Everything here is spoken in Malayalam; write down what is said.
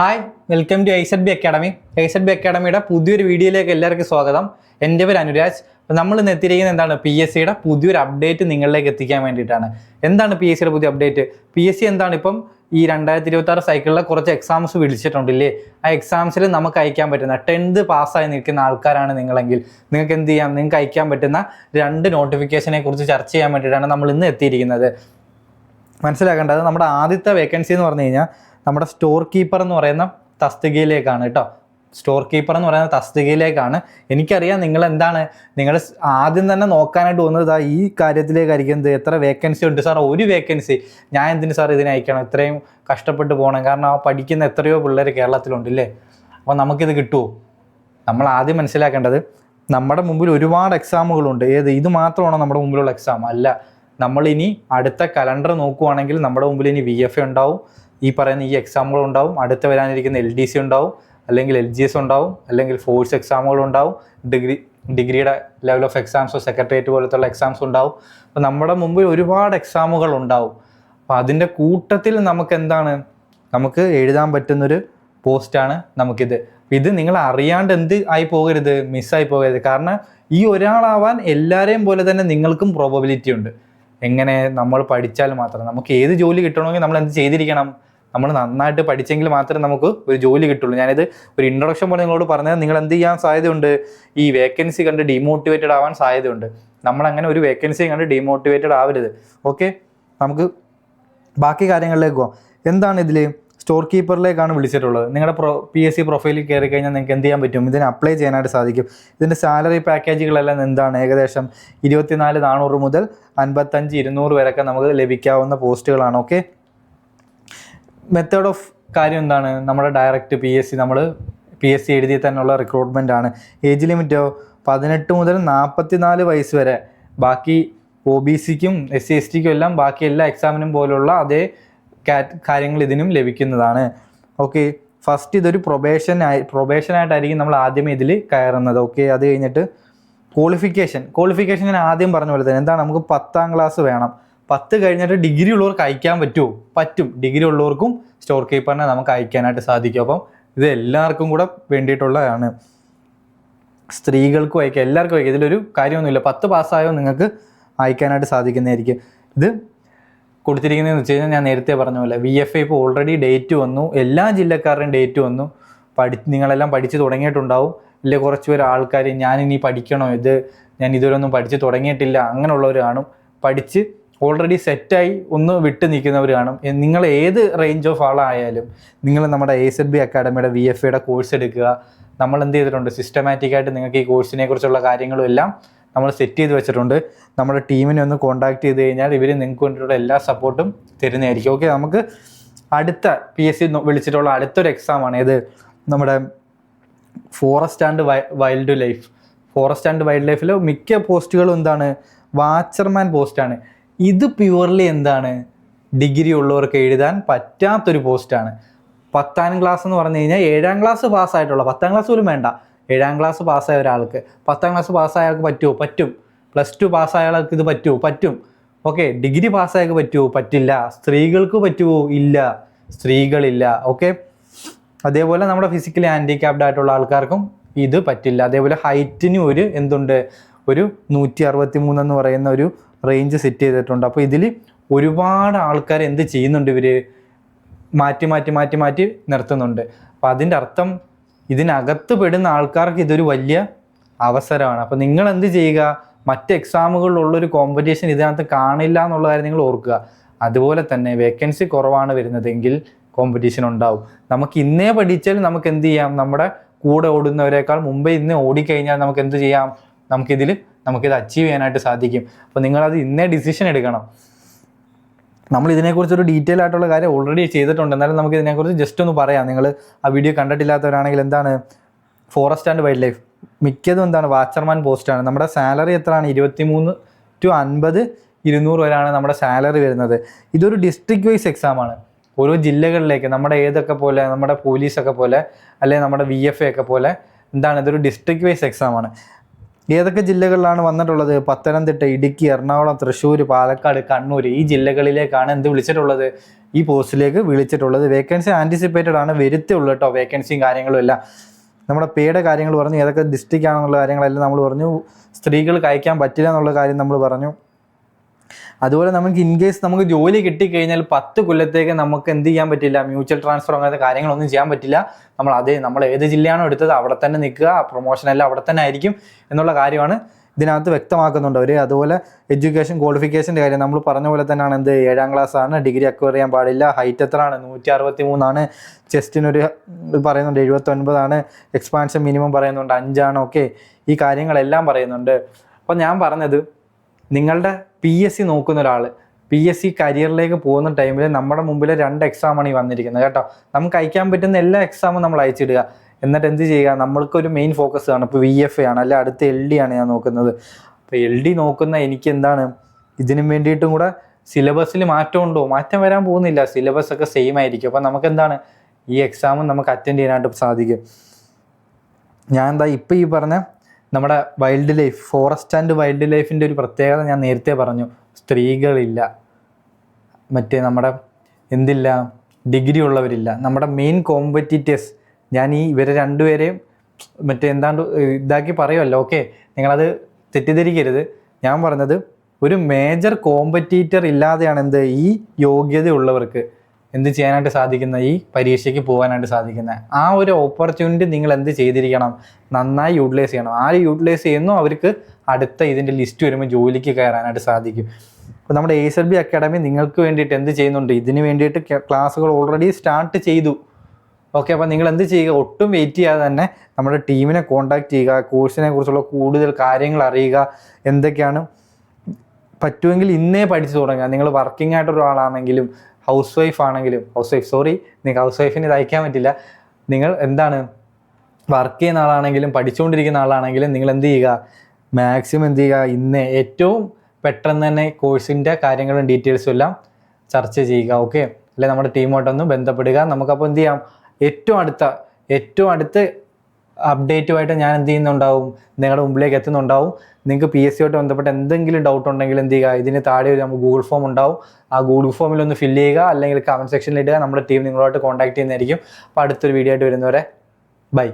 Hi, welcome to I Z academy. I Z അക്കാഡമിയുടെ പുതിയൊരു വീഡിയോയിലേക്ക് എല്ലാവർക്കും സ്വാഗതം. എൻ്റെ പേര് അനുരാജ്. നമ്മൾ ഇന്ന് എത്തിയിരിക്കുന്നത് എന്താണ്, PSCയുടെ പുതിയൊരു അപ്ഡേറ്റ് നിങ്ങളിലേക്ക് എത്തിക്കാൻ വേണ്ടിയിട്ടാണ്. എന്താണ് PSCയുടെ പുതിയ അപ്ഡേറ്റ്? PSC എന്താണ് ഇപ്പം ഈ 2026 സൈക്കിളിലെ കുറച്ച് എക്സാംസ് വിളിച്ചിട്ടുണ്ടല്ലേ, ആ എക്സാംസിൽ നമുക്ക് അയക്കാൻ പറ്റുന്ന 10th പാസ്സായി നിൽക്കുന്ന ആൾക്കാരാണ് നിങ്ങളെങ്കിൽ നിങ്ങൾക്ക് എന്ത് ചെയ്യാം, നിങ്ങൾക്ക് അയക്കാൻ പറ്റുന്ന 2 നോട്ടിഫിക്കേഷനെ കുറിച്ച് ചർച്ച ചെയ്യാൻ വേണ്ടിയിട്ടാണ് നമ്മൾ ഇന്ന് എത്തിയിരിക്കുന്നത്. മനസ്സിലാക്കേണ്ടത്, നമ്മുടെ ആദ്യത്തെ വേക്കൻസി എന്ന് പറഞ്ഞു കഴിഞ്ഞാൽ നമ്മുടെ സ്റ്റോർ കീപ്പർ എന്ന് പറയുന്ന തസ്തികയിലേക്കാണ് കേട്ടോ. സ്റ്റോർ കീപ്പർ എന്ന് പറയുന്ന തസ്തികയിലേക്കാണ്. എനിക്കറിയാം നിങ്ങൾ ആദ്യം തന്നെ നോക്കാനായിട്ട് പോകുന്നത് ഈ കാര്യത്തിലേക്കായിരിക്കും. എത്ര വേക്കൻസി ഉണ്ട് സാർ? ഒരു വേക്കൻസി, ഞാൻ എന്തിന് സാർ ഇതിനെ അയക്കണം, ഇത്രയും കഷ്ടപ്പെട്ട് പോകണം, കാരണം ആ പഠിക്കുന്ന എത്രയോ പിള്ളേർ കേരളത്തിലുണ്ടല്ലേ. അപ്പോൾ നമുക്കിത് കിട്ടുമോ? നമ്മൾ ആദ്യം മനസ്സിലാക്കേണ്ടത്, നമ്മുടെ മുമ്പിൽ ഒരുപാട് എക്സാമുകളുണ്ട്. ഇത് മാത്രമാണോ നമ്മുടെ മുമ്പിലുള്ള എക്സാം? അല്ല. നമ്മളിനി അടുത്ത കലണ്ടർ നോക്കുവാണെങ്കിൽ നമ്മുടെ മുമ്പിൽ ഇനി VFA ഉണ്ടാവും, ഈ പറയുന്ന ഈ എക്സാമുകൾ ഉണ്ടാവും, അടുത്ത് വരാനിരിക്കുന്ന LDC ഉണ്ടാവും, അല്ലെങ്കിൽ LGS ഉണ്ടാവും, അല്ലെങ്കിൽ ഫോഴ്സ് എക്സാമുകൾ ഉണ്ടാവും, ഡിഗ്രിയുടെ ലെവൽ ഓഫ് എക്സാംസോ സെക്രട്ടേറിയറ്റ് പോലത്തുള്ള എക്സാംസ് ഉണ്ടാവും. അപ്പോൾ നമ്മുടെ മുമ്പിൽ ഒരുപാട് എക്സാമുകൾ ഉണ്ടാവും. അപ്പോൾ അതിൻ്റെ കൂട്ടത്തിൽ നമുക്ക് എഴുതാൻ പറ്റുന്നൊരു പോസ്റ്റാണ് നമുക്കിത്. ഇത് നിങ്ങൾ അറിയാണ്ട് എന്ത് ആയി പോകരുത്, മിസ്സായി പോകരുത്. കാരണം ഈ ഒരാളാവാൻ എല്ലാവരെയും പോലെ തന്നെ നിങ്ങൾക്കും പ്രോബബിലിറ്റി ഉണ്ട്. എങ്ങനെ? നമ്മൾ പഠിച്ചാൽ മാത്രം. നമുക്ക് ഏത് ജോലി കിട്ടണമെങ്കിൽ നമ്മൾ എന്ത് ചെയ്തിരിക്കണം? നമ്മൾ നന്നായിട്ട് പഠിച്ചെങ്കിൽ മാത്രമേ നമുക്ക് ഒരു ജോലി കിട്ടുള്ളൂ. ഞാനിത് ഒരു ഇൻട്രൊഡക്ഷൻ പോലെ നിങ്ങളോട് പറഞ്ഞത്, നിങ്ങൾ എന്ത് ചെയ്യാൻ സാധ്യതയുണ്ട്? ഈ വേക്കൻസി കണ്ട് ഡീമോട്ടിവേറ്റഡ് ആവാൻ സാധ്യതയുണ്ട്. നമ്മളങ്ങനെ ഒരു വേക്കൻസി കണ്ട് ഡീമോട്ടിവേറ്റഡ് ആവരുത്. ഓക്കെ, നമുക്ക് ബാക്കി കാര്യങ്ങളിലേക്ക് പോകാം. എന്താണ് ഇതിൽ? സ്റ്റോർ കീപ്പറിലേക്കാണ് വിളിച്ചിട്ടുള്ളത്. നിങ്ങളുടെ PSC പ്രൊഫൈലിൽ കയറി കഴിഞ്ഞാൽ നിങ്ങൾക്ക് എന്ത് ചെയ്യാൻ പറ്റും? ഇതിന് അപ്ലൈ ചെയ്യാനായിട്ട് സാധിക്കും. ഇതിൻ്റെ സാലറി പാക്കേജുകളെല്ലാം എന്താണ്? ഏകദേശം 24,400 മുതൽ 55,200 വരെയൊക്കെ നമുക്ക് ലഭിക്കാവുന്ന പോസ്റ്റുകളാണ്. ഓക്കെ, മെത്തേഡ് ഓഫ് കാര്യം എന്താണ്? നമ്മുടെ ഡയറക്റ്റ് PSC എഴുതി തന്നെയുള്ള റിക്രൂട്ട്മെൻ്റ് ആണ്. ഏജ് ലിമിറ്റോ 18 മുതൽ 44 വയസ്സ് വരെ. ബാക്കി OBCക്കും SC STക്കും എല്ലാം ബാക്കി എല്ലാ എക്സാമിനും പോലുള്ള അതേ കാര്യങ്ങൾ ഇതിനും ലഭിക്കുന്നതാണ്. ഓക്കെ, ഫസ്റ്റ് ഇതൊരു പ്രൊബേഷനായിട്ടായിരിക്കും നമ്മൾ ആദ്യമേ ഇതിൽ കയറുന്നത്. ഓക്കെ, അത് കഴിഞ്ഞിട്ട് ക്വാളിഫിക്കേഷൻ ഞാൻ ആദ്യം പറഞ്ഞ പോലെ തന്നെ എന്താണ്, നമുക്ക് 10th ക്ലാസ് വേണം. 10 കഴിഞ്ഞിട്ട് ഡിഗ്രി ഉള്ളവർക്ക് അയക്കാൻ പറ്റുമോ? പറ്റും. ഡിഗ്രി ഉള്ളവർക്കും സ്റ്റോർ കീപ്പറിനെ നമുക്ക് അയക്കാനായിട്ട് സാധിക്കും. അപ്പം ഇത് എല്ലാവർക്കും കൂടെ വേണ്ടിയിട്ടുള്ളതാണ്. സ്ത്രീകൾക്കും അയക്കാം, എല്ലാവർക്കും അയക്കാം. ഇതിലൊരു കാര്യമൊന്നുമില്ല. 10 പാസ്സായോ നിങ്ങൾക്ക് അയക്കാനായിട്ട് സാധിക്കുന്നതായിരിക്കും. ഇത് കൊടുത്തിരിക്കുന്നതെന്ന് വെച്ച് കഴിഞ്ഞാൽ ഞാൻ നേരത്തെ പറഞ്ഞ പോലെ VFA ഇപ്പോൾ ഓൾറെഡി ഡേറ്റ് വന്നു. എല്ലാ ജില്ലക്കാരുടെയും ഡേറ്റ് വന്നു. നിങ്ങളെല്ലാം പഠിച്ച് തുടങ്ങിയിട്ടുണ്ടാവും. ഇല്ലേ കുറച്ച് പേര് ആൾക്കാർ ഞാനിനി പഠിക്കണോ, ഞാൻ ഇതുവരെയൊന്നും പഠിച്ച് തുടങ്ങിയിട്ടില്ല, അങ്ങനെയുള്ളവർ കാണും. പഠിച്ച് ഓൾറെഡി സെറ്റായി ഒന്ന് വിട്ട് നിൽക്കുന്നവർ കാണും. നിങ്ങൾ ഏത് റേഞ്ച് ഓഫ് ആളായാലും നിങ്ങൾ നമ്മുടെ ASB അക്കാഡമിയുടെ VFAയുടെ കോഴ്സ് എടുക്കുക. നമ്മൾ എന്ത് ചെയ്തിട്ടുണ്ട്? സിസ്റ്റമാറ്റിക്കായിട്ട് നിങ്ങൾക്ക് ഈ കോഴ്സിനെ കുറിച്ചുള്ള കാര്യങ്ങളും എല്ലാം നമ്മൾ സെറ്റ് ചെയ്ത് വെച്ചിട്ടുണ്ട്. നമ്മുടെ ടീമിനെ ഒന്ന് കോൺടാക്ട് ചെയ്ത് കഴിഞ്ഞാൽ ഇവർ നിങ്ങൾക്ക് വേണ്ടിയിട്ടുള്ള എല്ലാ സപ്പോർട്ടും തരുന്നതായിരിക്കും. ഓക്കെ, നമുക്ക് അടുത്ത PSC വിളിച്ചിട്ടുള്ള അടുത്തൊരു എക്സാമാണ് ഇത്, നമ്മുടെ ഫോറസ്റ്റ് ആൻഡ് വൈൽഡ് ലൈഫിൽ മിക്ക പോസ്റ്റുകളും എന്താണ്? വാച്ചർമാൻ പോസ്റ്റാണ്. ഇത് പ്യുവർലി എന്താണ്? ഡിഗ്രി ഉള്ളവർക്ക് എഴുതാൻ പറ്റാത്തൊരു പോസ്റ്റാണ്. 10th ക്ലാസ് എന്ന് പറഞ്ഞു കഴിഞ്ഞാൽ 7th ക്ലാസ് പാസ്സായിട്ടുള്ള, 10th ക്ലാസ് പോലും വേണ്ട, 7th ക്ലാസ് പാസ്സായ ഒരാൾക്ക്, 10th ക്ലാസ് പാസ്സായ ആൾക്ക് പറ്റുമോ? പറ്റും. +2 പാസ്സായ ആൾക്ക് ഇത് പറ്റുമോ? പറ്റും. ഓക്കെ, ഡിഗ്രി പാസ്സായക്ക് പറ്റുമോ? പറ്റില്ല. സ്ത്രീകൾക്ക് പറ്റുമോ? ഇല്ല, സ്ത്രീകളില്ല. ഓക്കെ, അതേപോലെ നമ്മുടെ ഫിസിക്കലി ഹാൻഡിക്യാപ്ഡ് ആയിട്ടുള്ള ആൾക്കാർക്കും ഇത് പറ്റില്ല. അതേപോലെ ഹൈറ്റിനും ഒരു 163 എന്ന് പറയുന്ന ഒരു റേഞ്ച് സെറ്റ് ചെയ്തിട്ടുണ്ട്. അപ്പോൾ ഇതിൽ ഒരുപാട് ആൾക്കാർ എന്ത് ചെയ്യുന്നുണ്ട്? ഇവർ മാറ്റി നിർത്തുന്നുണ്ട്. അപ്പോൾ അതിൻ്റെ അർത്ഥം ഇതിനകത്ത് പെടുന്ന ആൾക്കാർക്ക് ഇതൊരു വലിയ അവസരമാണ്. അപ്പോൾ നിങ്ങൾ എന്ത് ചെയ്യുക? മറ്റ് എക്സാമുകളിലുള്ളൊരു കോമ്പറ്റീഷൻ ഇതിനകത്ത് കാണില്ല എന്നുള്ള കാര്യം നിങ്ങൾ ഓർക്കുക. അതുപോലെ തന്നെ വേക്കൻസി കുറവാണ് വരുന്നതെങ്കിൽ കോമ്പറ്റീഷൻ ഉണ്ടാവും. നമുക്ക് ഇന്നേ പഠിച്ചാൽ നമുക്ക് എന്ത് ചെയ്യാം? നമ്മുടെ കൂടെ ഓടുന്നവരെക്കാൾ മുമ്പേ ഇന്ന് ഓടിക്കഴിഞ്ഞാൽ നമുക്ക് എന്ത് ചെയ്യാം? നമുക്കിത് അച്ചീവ് ചെയ്യാനായിട്ട് സാധിക്കും. അപ്പോൾ നിങ്ങളത് ഇന്നേ ഡിസിഷൻ എടുക്കണം. നമ്മൾ ഇതിനെക്കുറിച്ചൊരു ഡീറ്റെയിൽ ആയിട്ടുള്ള കാര്യം ഓൾറെഡി ചെയ്തിട്ടുണ്ട്. എന്നാലും നമുക്ക് ഇതിനെക്കുറിച്ച് ജസ്റ്റ് ഒന്ന് പറയാം. നിങ്ങൾ ആ വീഡിയോ കണ്ടിട്ടില്ലാത്തവരാണെങ്കിൽ എന്താണ് ഫോറസ്റ്റ് ആൻഡ് വൈൽഡ് ലൈഫ്, മിക്കതും എന്താണ് വാച്ചർമാൻ പോസ്റ്റാണ്. നമ്മുടെ സാലറി എത്രയാണ്? 23 to 50, 200 വരെയാണ് നമ്മുടെ സാലറി വരുന്നത്. ഇതൊരു ഡിസ്ട്രിക്ട് വൈസ് എക്സാമാണ്. ഓരോ ജില്ലകളിലേക്ക് നമ്മുടെ ഏതൊക്കെ പോലെ, നമ്മുടെ പോലീസൊക്കെ പോലെ അല്ലെങ്കിൽ നമ്മുടെ VFA ഒക്കെ പോലെ ഇതൊരു ഡിസ്ട്രിക്ട് വൈസ് എക്സാമാണ്. ഏതൊക്കെ ജില്ലകളിലാണ് വന്നിട്ടുള്ളത്? പത്തനംതിട്ട, ഇടുക്കി, എറണാകുളം, തൃശ്ശൂർ, പാലക്കാട്, കണ്ണൂർ ഈ ജില്ലകളിലേക്കാണ് എന്ത് വിളിച്ചിട്ടുള്ളത്? ഈ പോസ്റ്റിലേക്ക് വിളിച്ചിട്ടുള്ളത്. വേക്കൻസി ആൻറ്റിസിപ്പേറ്റഡ് ആണ്, വരുത്തേ ഉള്ളൂ കേട്ടോ. വേക്കൻസിയും കാര്യങ്ങളും എല്ലാം നമ്മുടെ പേയുടെ കാര്യങ്ങൾ പറഞ്ഞു, ഏതൊക്കെ ഡിസ്ട്രിക്റ്റ് ആണെന്നുള്ള കാര്യങ്ങളെല്ലാം നമ്മൾ പറഞ്ഞു. സ്ത്രീകൾക്ക് അയക്കാൻ പറ്റില്ല എന്നുള്ള കാര്യം നമ്മൾ പറഞ്ഞു. അതുപോലെ നമുക്ക് ഇൻ കേസ് നമുക്ക് ജോലി കിട്ടിക്കഴിഞ്ഞാൽ 10 കൊല്ലത്തേക്ക് നമുക്ക് എന്ത് ചെയ്യാൻ പറ്റില്ല? മ്യൂച്വൽ ട്രാൻസ്ഫർ അങ്ങനത്തെ കാര്യങ്ങളൊന്നും ചെയ്യാൻ പറ്റില്ല. നമ്മൾ ഏത് ജില്ലയാണോ എടുത്തത് അവിടെ തന്നെ നിൽക്കുക, പ്രൊമോഷൻ എല്ലാം അവിടെ തന്നെ ആയിരിക്കും എന്നുള്ള കാര്യമാണ് ഇതിനകത്ത് വ്യക്തമാക്കുന്നുണ്ട് അവർ. അതുപോലെ എഡ്യൂക്കേഷൻ ക്വാളിഫിക്കേഷൻ്റെ കാര്യം നമ്മൾ പറഞ്ഞ പോലെ തന്നെയാണ്. 7ാം ക്ലാസ് ആണ്, ഡിഗ്രി അക്വയർ ചെയ്യാൻ പാടില്ല, ഹൈറ്റ് എത്രയാണ്? 163 ചെസ്റ്റിനൊരു പറയുന്നുണ്ട് 79 എക്സ്പാൻഷൻ മിനിമം പറയുന്നുണ്ട് 5 ഓക്കെ. ഈ കാര്യങ്ങളെല്ലാം പറയുന്നുണ്ട്. അപ്പോൾ ഞാൻ പറഞ്ഞത്, നിങ്ങളുടെ PSC നോക്കുന്ന ഒരാൾ PSC കരിയറിലേക്ക് പോകുന്ന ടൈമിൽ നമ്മുടെ മുമ്പിൽ 2 എക്സാമാണ് ഈ വന്നിരിക്കുന്നത് കേട്ടോ. നമുക്ക് അയക്കാൻ പറ്റുന്ന എല്ലാ എക്സാമും നമ്മൾ അയച്ചിടുക. എന്നിട്ട് എന്ത് ചെയ്യുക? നമ്മൾക്കൊരു മെയിൻ ഫോക്കസ് ആണ്. ഇപ്പോൾ VFA ആണ്, അല്ലെ അടുത്ത LD ആണ് ഞാൻ നോക്കുന്നത്. അപ്പോൾ LD നോക്കുന്ന എനിക്ക് എന്താണ്, ഇതിനും വേണ്ടിയിട്ടും കൂടെ സിലബസിൽ മാറ്റം ഉണ്ടോ? മാറ്റം വരാൻ പോകുന്നില്ല, സിലബസ് ഒക്കെ സെയിം ആയിരിക്കും. അപ്പോൾ നമുക്ക് എന്താണ്, ഈ എക്സാമും നമുക്ക് അറ്റൻഡ് ചെയ്യാനായിട്ട് സാധിക്കും. ഞാൻ ഇപ്പോൾ ഈ പറഞ്ഞ നമ്മുടെ wild life, forest and wild ലൈഫിൻ്റെ ഒരു പ്രത്യേകത ഞാൻ നേരത്തെ പറഞ്ഞു. സ്ത്രീകളില്ല, നമ്മുടെ എന്തില്ല, ഡിഗ്രി ഉള്ളവരില്ല. നമ്മുടെ മെയിൻ കോമ്പറ്റീറ്റേഴ്സ്, ഞാൻ ഇവരെ രണ്ടുപേരെയും ഇതാക്കി പറയുമല്ലോ, ഓക്കെ. നിങ്ങളത് തെറ്റിദ്ധരിക്കരുത്. ഞാൻ പറഞ്ഞത്, ഒരു മേജർ കോമ്പറ്റീറ്റർ ഇല്ലാതെയാണ് ഈ യോഗ്യതയുള്ളവർക്ക് എന്ത് ചെയ്യാനായിട്ട് സാധിക്കുന്ന, ഈ പരീക്ഷയ്ക്ക് പോകാനായിട്ട് സാധിക്കുന്നത്. ആ ഒരു ഓപ്പർച്യൂണിറ്റി നിങ്ങൾ എന്ത് ചെയ്തിരിക്കണം? നന്നായി യൂട്ടിലൈസ് ചെയ്യണം. ആര് യൂട്ടിലൈസ് ചെയ്യുന്നു അവർക്ക് അടുത്ത ഇതിൻ്റെ ലിസ്റ്റ് വരുമ്പോൾ ജോലിക്ക് കയറാനായിട്ട് സാധിക്കും. അപ്പോൾ നമ്മുടെ ASLB അക്കാഡമി നിങ്ങൾക്ക് വേണ്ടിയിട്ട് എന്ത് ചെയ്യുന്നുണ്ട്? ഇതിന് വേണ്ടിയിട്ട് ക്ലാസ്സുകൾ ഓൾറെഡി സ്റ്റാർട്ട് ചെയ്തു, ഓക്കെ. അപ്പോൾ നിങ്ങൾ എന്ത് ചെയ്യുക? ഒട്ടും വെയിറ്റ് ചെയ്യാതെ തന്നെ നമ്മുടെ ടീമിനെ കോൺടാക്ട് ചെയ്യുക, കോഴ്സിനെ കുറിച്ചുള്ള കൂടുതൽ കാര്യങ്ങൾ അറിയുക. എന്തൊക്കെയാണ് പറ്റുമെങ്കിൽ ഇന്നേ പഠിച്ചു തുടങ്ങുക. നിങ്ങൾ വർക്കിംഗ് ആയിട്ടൊരാളാണെങ്കിലും ഹൗസ് വൈഫിന് ഇത് അയക്കാൻ പറ്റില്ല. നിങ്ങൾ വർക്ക് ചെയ്യുന്ന ആളാണെങ്കിലും പഠിച്ചുകൊണ്ടിരിക്കുന്ന ആളാണെങ്കിലും നിങ്ങൾ എന്ത് ചെയ്യുക? മാക്സിമം എന്ത് ചെയ്യുക? ഇന്ന് ഏറ്റവും പെട്ടെന്ന് തന്നെ കോഴ്സിൻ്റെ കാര്യങ്ങളും ഡീറ്റെയിൽസും എല്ലാം ചർച്ച ചെയ്യുക, ഓക്കെ. അല്ലെ നമ്മുടെ ടീമുമായിട്ടൊന്ന് ബന്ധപ്പെടുക. നമുക്കപ്പോൾ എന്ത് ചെയ്യാം? ഏറ്റവും അടുത്ത അപ്ഡേറ്റുമായിട്ട് ഞാൻ എന്ത് ചെയ്യുന്നുണ്ടാവും? നിങ്ങളുടെ മുമ്പിലേക്ക് എത്തുന്നുണ്ടാവും. നിങ്ങൾക്ക് PSC ആയിട്ട് ബന്ധപ്പെട്ട് എന്തെങ്കിലും ഡൗട്ട് ഉണ്ടെങ്കിൽ എന്ത് ചെയ്യുക? ഇതിന് താഴെ നമ്മൾ ഗൂഗിൾ ഫോം ഉണ്ടാവും. ആ ഗൂഗിൾ ഫോമിൽ ഒന്ന് ഫില്ല് ചെയ്യുക, അല്ലെങ്കിൽ കമൻറ്റ് സെക്ഷനിൽ ഇടുക. നമ്മുടെ ടീം നിങ്ങളുമായിട്ട് കോൺടാക്ട് ചെയ്യുന്നതായിരിക്കും. അപ്പോൾ അടുത്തൊരു വീഡിയോ ആയിട്ട് വരുന്നവരെ ബൈ.